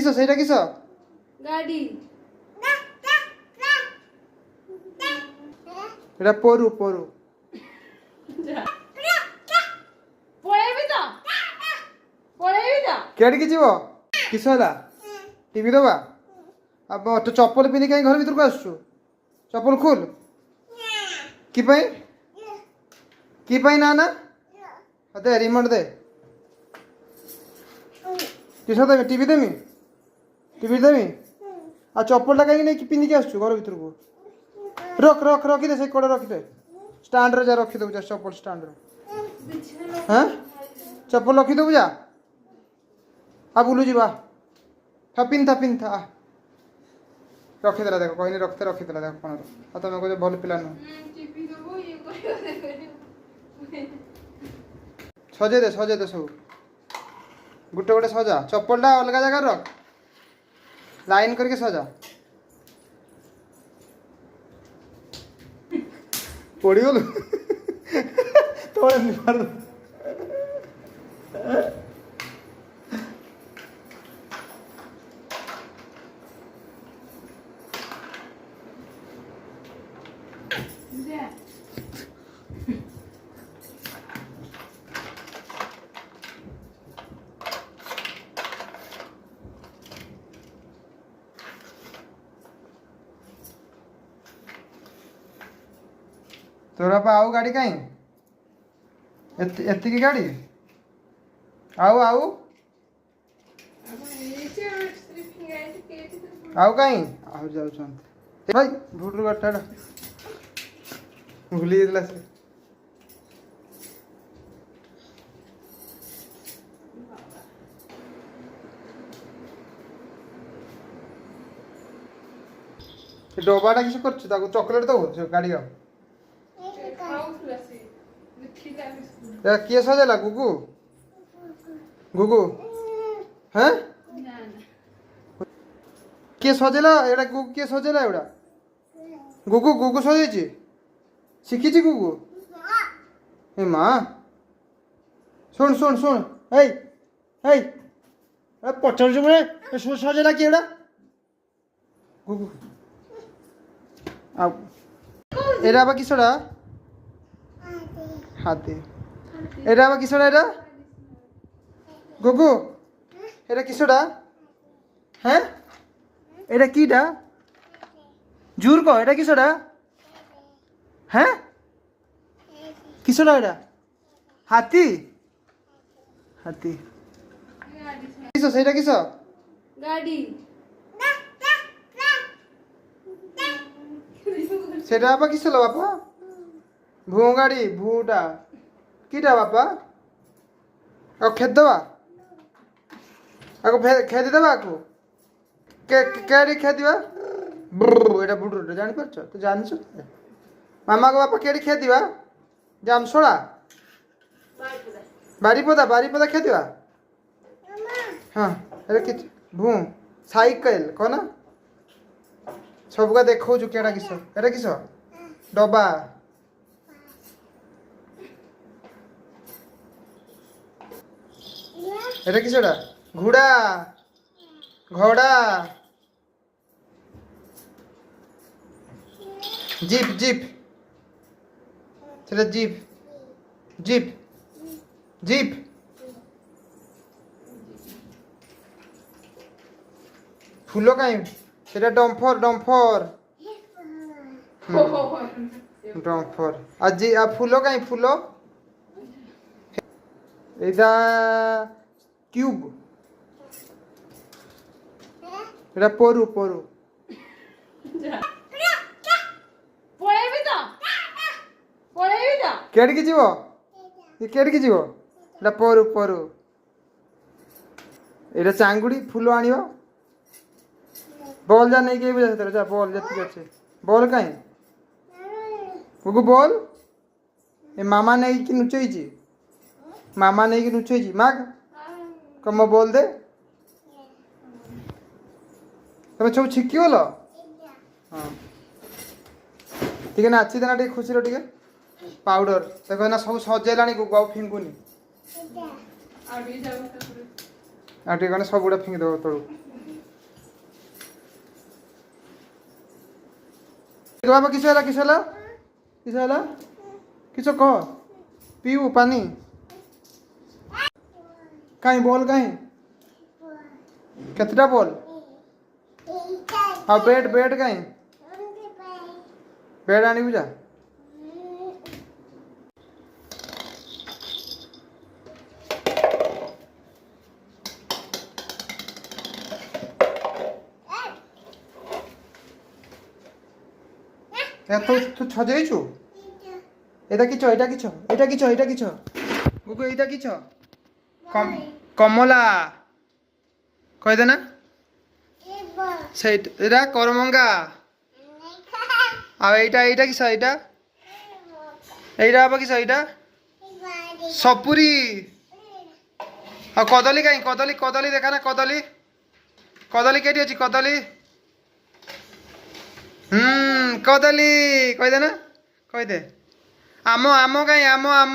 কিসো সেটা কিসো গাড়ি এটা পরু পরু পড়াইবি তো পড়াইবি তো কেডিকি যাব কিস হলা টিভি দেবা अब तो चप्पल पिंधि कहीं घर भर को आसु चप्पल खोल कि ना ना दे रिमोट दे किस देमी टीवी देमी आ चप्पलटा कहीं नहीं पिंधिक आसु घर भर को रख रख रखिदे से कड़े रखिदे स्टाण्ड रे जा रखिदेबु जा चप्पल स्टाण्ड रे हाँ चप्पल रखिदेबु जा आ बुलू जी था पिंधा रखीदेला देख कहनी रखते रखीदेला देख कौन आ तुम कह भल पिला नुह सजे दे सब गोटे गोटे सजा चप्पलटा अलग जगह रख लाइन करके सजा पड़गलु तोड़े तोरा पा आउ गाड़ी कहीं एति की गाड़ी आउ आउ आउ कहीं आउ जाऊ भाई भूटर गाटा भूली जाइला से डबाटा किस कर चॉकलेट दो गाड़ी किए सजेला गुगु गुगु हाँ किए सजेला एड़ा गुगु किए सजेला एड़ा गुगु गुगु सजेछि शिखिछि गुगु ए माँ सुन सुन सुन ए ए पचार जो मैं सजेला किए एड़ा गुगु आ एड़ा बा किसड़ा हाथी एरा बा किसड़ा एरा गुगु एरा किसड़ा हैं एरा कीडा जूर को एरा किसड़ा हैं किसड़ा एरा हाथी हाथी किसो सेटा किसो गाड़ी सेटा बा किसला बापा भू गाड़ी भूटा कीटा बापा और खेद दवा आको खेदी दवा आको केडी खेदिबा एटा बुडुटा जानि परछ तो जानछ मामा को बापा केडी खेदिबा जामसोड़ा बारीपदा खेदिबा हाँ अरे कि भू साइकिल कोना सबका देखो जो केडा किस एटा किस डबा এটা কি সেটা ঘোড়া ঘোড়া জিপ জিপ সেটা জিপ জিপ জিপ ফুলো কাই সেটা ডম্ফর ডম্ফর ডম্ফর আর জি আর ফুলো কাই ফুলো এটা কিউব এটা পরু পরু কেড়িকি যাব কেড়িকি যাব এটা পরু পরু এটা চাঙ্গুড়ি ফুল আনিব বল যা নেই কে বুঝা যা বল যেতে আছে বল কাই গুগু বল এ মামা নেই কি নুচইছি मामा नहीं कि नुचे जी माग कम बोल दे तुम सब छिकी बोल हाँ ठीक है ना अच्छी देना टे खुशी टे पाउडर देखो ना सब सजेला गुगु फिंगुनी आ सब गुड़ा फिंग दो तलू बाबा किस होला किस कह पीऊ पानी कहीं बोल कहीं केतटा बोल हाँ बेड कहीं बेड आनी बुझा तू छजेइछु এটা কিছ গুগু এইটা কিছ কমলা কই দে না সেইটা এটা করমঙ্গা আর এইটা কিছ এইটা আবার কিছ এইটা সপুরি আর কদলি কাই কদলি দেখা না কদলি কেটি আছে কদলি কদলি কই দে না কই দে आम कहीं आम हाँ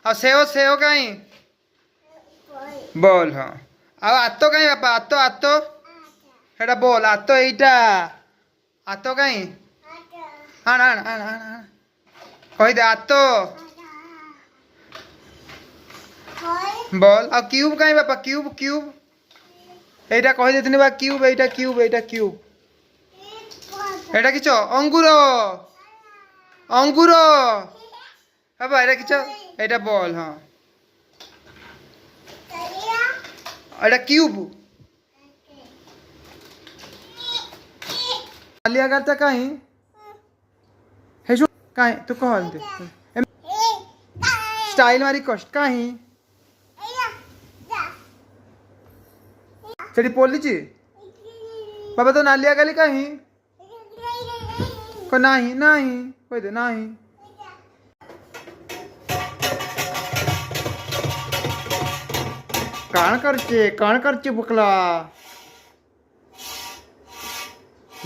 आ सेव कहीं बोल हाँ आतो कहीं बापा आतो हेटा बोल आतो एटा आतो कहीं आण आण आण आण कही दे आतो बोल आ क्यूब कहीं बापा क्यूब एटा कही देथिनी बा क्यूब एटा क्यूब এটা কিছ অঙ্গুর বাবা এটা কিছ এটা বল হ্যাঁ এটা কিউব আলিয়া গালটা কাহি হেজু কাহি তু কহ স্টাইল মারি কষ্ট কাহি সেটি পড়লিছি বাবা তো নালিয়া গালি কাহি नहीं कोई दे नहीं कान करचे बुकला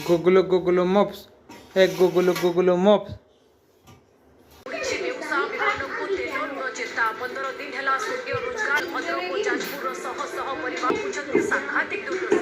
गुगुलो मप्स एक गुगुलो मप्स 15 दिन ହେଲା ସ୍ୱର୍ଗୀୟ ରୋଜଗାର ଭଦ୍ରକ ଯାଜପୁରର ଶହ ଶହ ପରିବାର ହେଉଛନ୍ତି ସାଂଘାତିକ ଦୁର୍ଦ୍ଦଶା।